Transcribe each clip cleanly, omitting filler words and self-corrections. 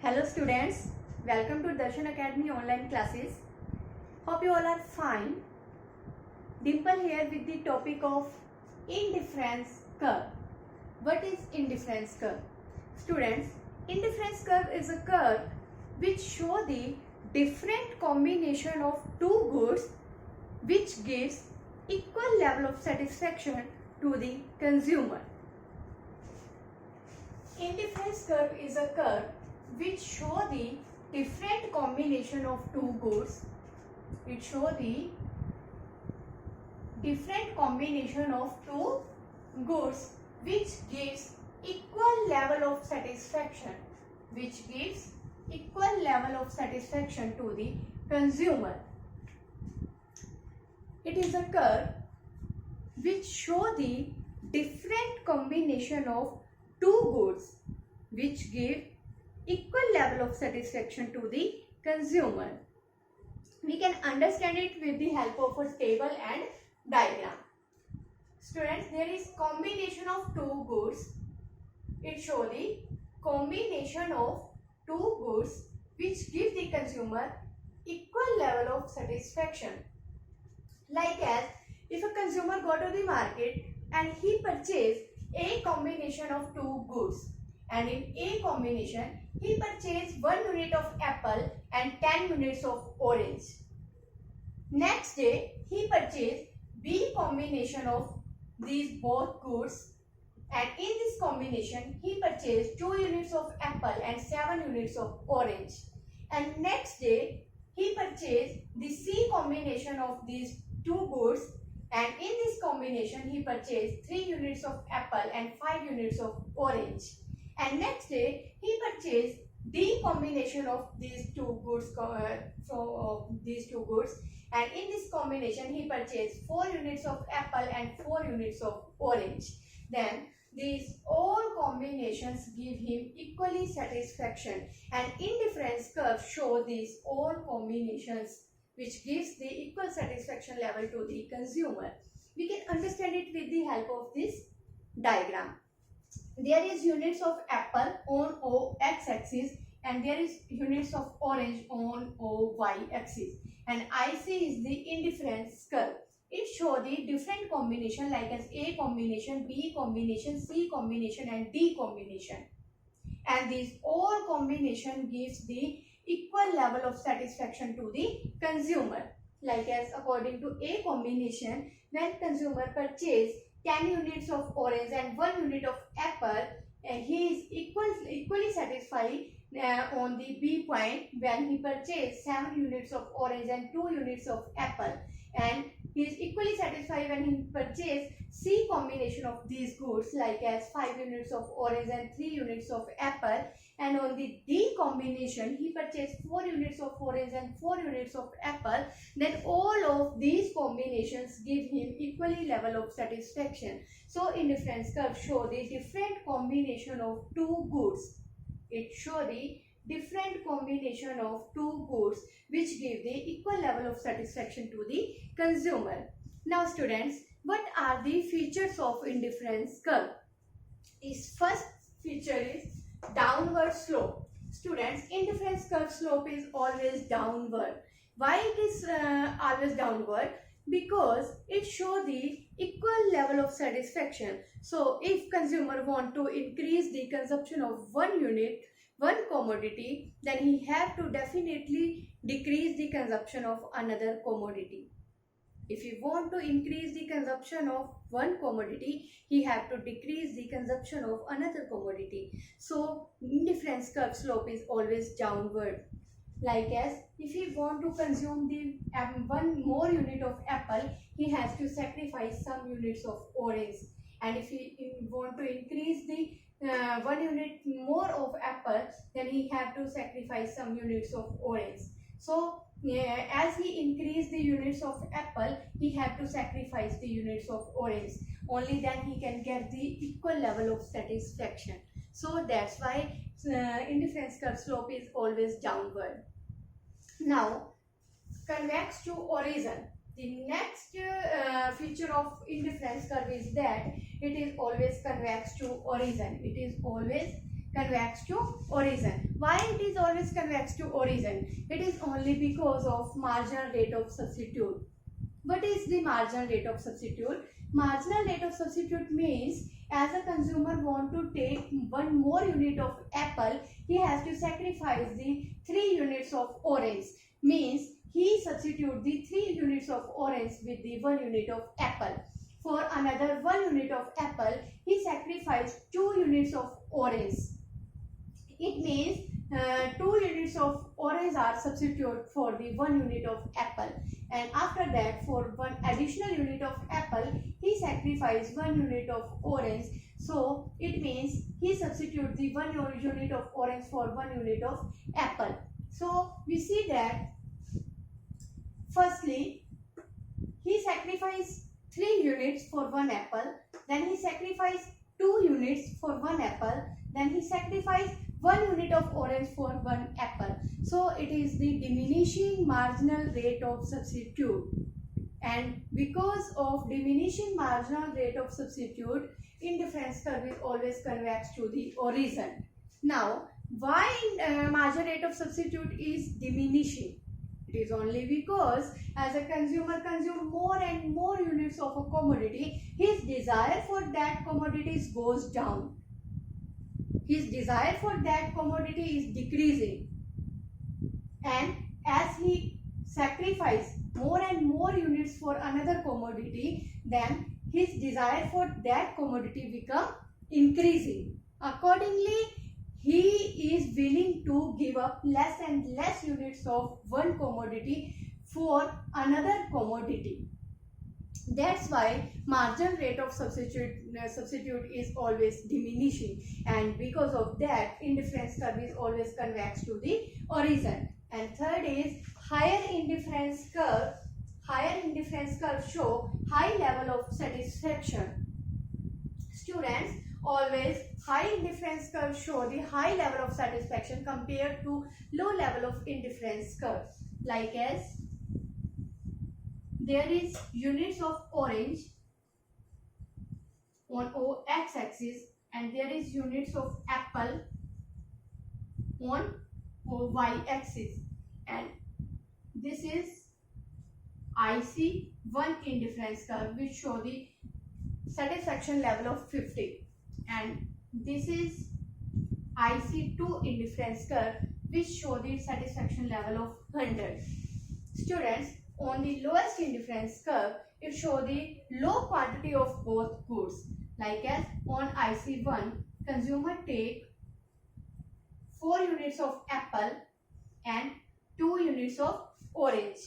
Hello students, welcome to Darshan Academy online classes. Hope you all are fine. Dimple here with the topic of indifference curve. What is indifference curve? Students, indifference curve is a curve which show the different combination of two goods which gives equal level of satisfaction to the consumer. Indifference curve is a curve which show the different combination of two goods. It show the different combination of two goods which gives equal level of satisfaction. Which gives equal level of satisfaction to the consumer. It is a curve which show the different combination of two goods which give equal level of satisfaction to the consumer. We can understand it with the help of a table and diagram. Students, there is combination of two goods. It shows the combination of two goods which give the consumer equal level of satisfaction. Like as if a consumer go to the market and he purchase a combination of two goods, and in A combination he purchased 1 unit of apple and 10 units of orange. Next day he purchased B combination of these both goods, and in this combination he purchased 2 units of apple and 7 units of orange. And next day he purchased the C combination of these two goods, and in this combination he purchased 3 units of apple and 5 units of orange. And next day he purchased D combination of these two goods, and in this combination he purchased 4 units of apple and 4 units of orange. Then these all combinations give him equally satisfaction, and indifference curve show these all combinations which gives the equal satisfaction level to the consumer. We can understand it with the help of this diagram. There is units of apple on O x-axis and there is units of orange on O y-axis, and IC is the indifference curve. It shows the different combination like as A combination, B combination, C combination and D combination, and these all combination gives the equal level of satisfaction to the consumer. Like as according to A combination, when consumer purchase 10 units of orange and 1 unit of apple, he is equally satisfied on the B point when he purchased 7 units of orange and 2 units of apple, and he is equally satisfied when he purchased C combination of these goods like as 5 units of orange and 3 units of apple, and on the D combination he purchased 4 units of orange and 4 units of apple. Then all of these combinations give him equally level of satisfaction. So indifference curve show the different combination of two goods. It show the different combination of two goods which give the equal level of satisfaction to the consumer. Now students, what are the features of indifference curve? Its first feature is downward slope. Students, indifference curve slope is always downward. Why it is always downward? Because it shows the equal level of satisfaction. So if consumer want to increase the consumption of one unit, one commodity, then he have to definitely decrease the consumption of another commodity. If you want to increase the consumption of one commodity, he have to decrease the consumption of another commodity. So indifference curve slope is always downward. Like as if he want to consume the one more unit of apple, he has to sacrifice some units of orange. And if he want to increase the 1 unit more of apple, then he have to sacrifice some units of orange. So as he increase the units of apple, he have to sacrifice the units of orange. Only then he can get the equal level of satisfaction. So that's why indifference curve slope is always downward. Now convex to origin. The next feature of indifference curve is that it is always convex to origin. It is always convex to origin. Why it is always convex to origin? It is only because of marginal rate of substitute. What is the marginal rate of substitute? Marginal rate of substitute means as a consumer want to take one more unit of apple, he has to sacrifice the 3 units of orange. Means he substitute the 3 units of orange with the 1 unit of apple. For another 1 unit of apple, he sacrificed 2 units of orange. It means 2 units of orange are substituted for the 1 unit of apple, and after that for 1 additional unit of apple he sacrificed 1 unit of orange. So it means he substitute the 1 unit of orange for 1 unit of apple. So we see that firstly he sacrificed 3 units for 1 apple, then he sacrificed 2 units for 1 apple, then he sacrificed 1 unit of orange for 1 apple. So it is the diminishing marginal rate of substitute, and because of diminishing marginal rate of substitute, indifference curve is always convex to the origin. Now why marginal rate of substitute is diminishing? It is only because as a consumer consume more and more units of a commodity, his desire for that commodity goes down. His desire for that commodity is decreasing, and as he sacrifices more and more units for another commodity, then his desire for that commodity become increasing. Accordingly, he is willing to give up less and less units of one commodity for another commodity. That's why marginal rate of substitute is always diminishing, and because of that indifference curve is always convex to the origin. And third is higher indifference curve. Higher indifference curve show high level of satisfaction. Students, always high indifference curve show the high level of satisfaction compared to low level of indifference curve. Like as there is units of orange on x-axis and there is units of apple on y-axis, and this is IC1 indifference curve which show the satisfaction level of 50, and this is IC2 indifference curve which show the satisfaction level of 100. Students, on the lowest indifference curve, it show the low quantity of both goods. Like as on IC1, consumer take 4 units of apple and 2 units of orange,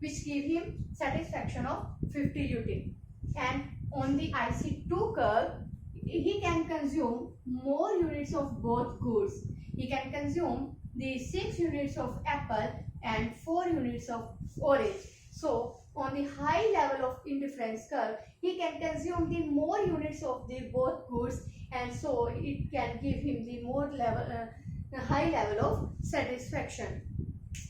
which give him satisfaction of 50 UT. And on the IC2 curve, he can consume more units of both goods. He can consume the 6 units of apple and 4 units of orange. So on the high level of indifference curve, he can consume the more units of the both goods, and so it can give him the more level high level of satisfaction.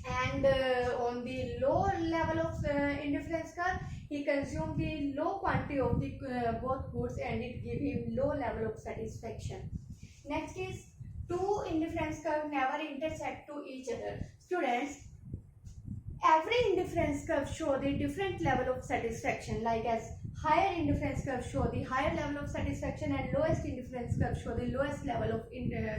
And on the low level of indifference curve, he consumed the low quantity of the both goods, and it give him low level of satisfaction. Next is two indifference curve never intersect to each other. Students, every indifference curve show the different level of satisfaction. Like as higher indifference curve show the higher level of satisfaction, and lowest indifference curve show the lowest level of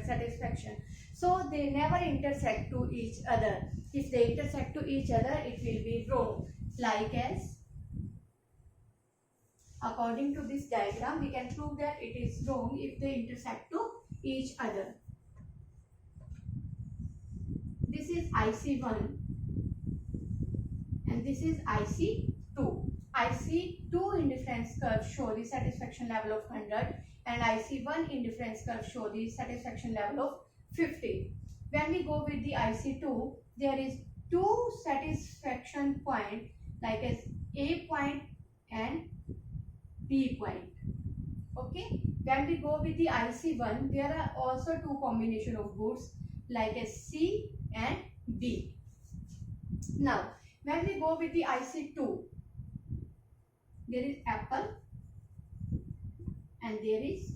satisfaction. So they never intersect to each other. If they intersect to each other, it will be wrong. Like as according to this diagram, we can prove that it is wrong if they intersect to each other. This is IC1 and this is IC2. IC2 indifference curve show the satisfaction level of 100, and IC1 indifference curve show the satisfaction level of 50. When we go with the IC2, there is two satisfaction point, like as A point and B point. Okay. When we go with the IC1, there are also two combination of goods, like as C and B. Now, when we go with the IC2, there is apple and there is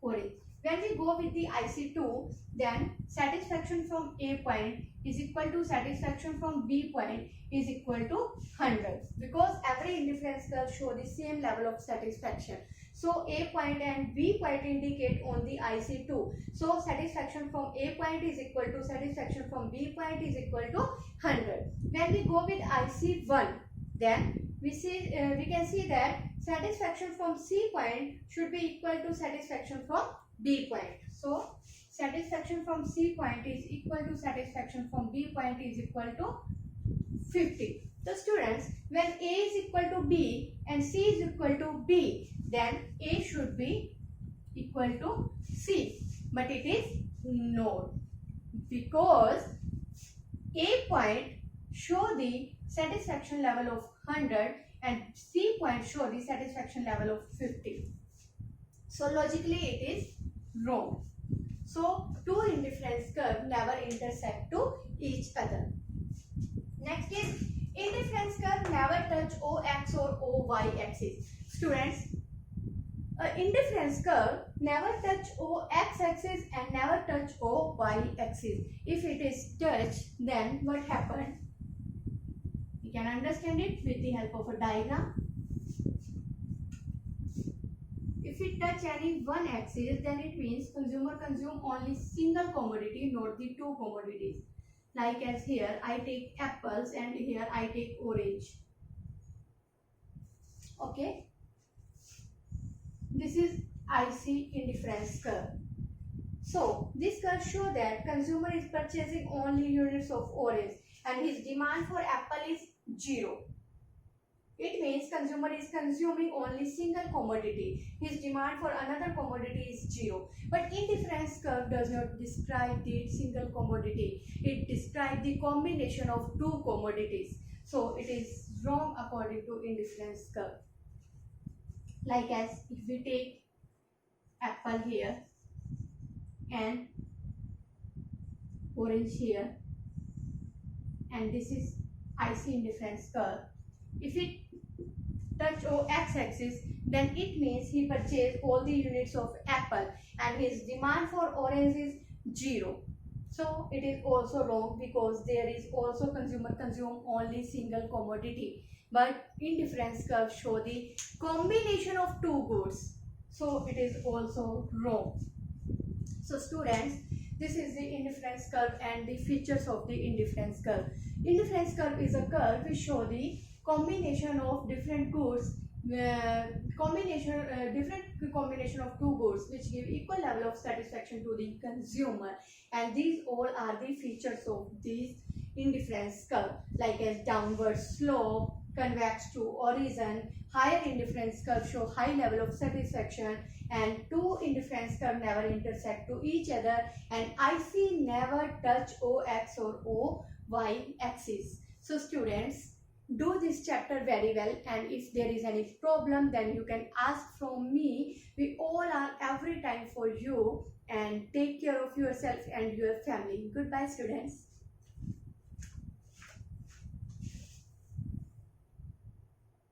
orange. when we go with the IC2, then satisfaction from A point is equal to satisfaction from B point is equal to 100, because every indifference curve show the same level of satisfaction. So A point and B point indicate on the IC2. So satisfaction from A point is equal to satisfaction from B point is equal to 100. When we go with IC1, then we can see that satisfaction from C point should be equal to satisfaction from B point. So satisfaction from C point is equal to satisfaction from B point is equal to 50. So students, when A is equal to B and C is equal to B, then A should be equal to C. But it is not, because A point show the satisfaction level of 100 and C point show the satisfaction level of 50. So logically it is wrong. So two indifference curve never intersect to each other. Next is indifference curve never touch OX or OY axis. Students, indifference curve never touch OX axis and never touch OY axis. If it is touched, then what happened? You can understand it with the help of a diagram. If it touch any one axis, then it means consumer consume only single commodity, not the two commodities. Like as here, I take apples and here I take orange. Okay. This is IC indifference curve. So this curve show that consumer is purchasing only units of orange and his demand for apple is 0. It means consumer is consuming only single commodity. His demand for another commodity is 0. But indifference curve does not describe the single commodity. It describes the combination of two commodities. So it is wrong according to indifference curve. Like as if we take apple here and orange here, and this is IC indifference curve. If it touch OX axis, then it means he purchased all the units of apple and his demand for orange is 0. So it is also wrong, because there is also consumer consume only single commodity. But indifference curve show the combination of two goods. So it is also wrong. So students, this is the indifference curve and the features of the indifference curve. Indifference curve is a curve which show the combination of different goods, different combination of two goods which give equal level of satisfaction to the consumer, and these all are the features of this indifference curve, like as downward slope, convex to origin, higher indifference curve show high level of satisfaction, and two indifference curve never intersect to each other, and IC never touch OX or OY axis. So students, do this chapter very well, and if there is any problem, then you can ask from me. We all are every time for you, and take care of yourself and your family. Goodbye students.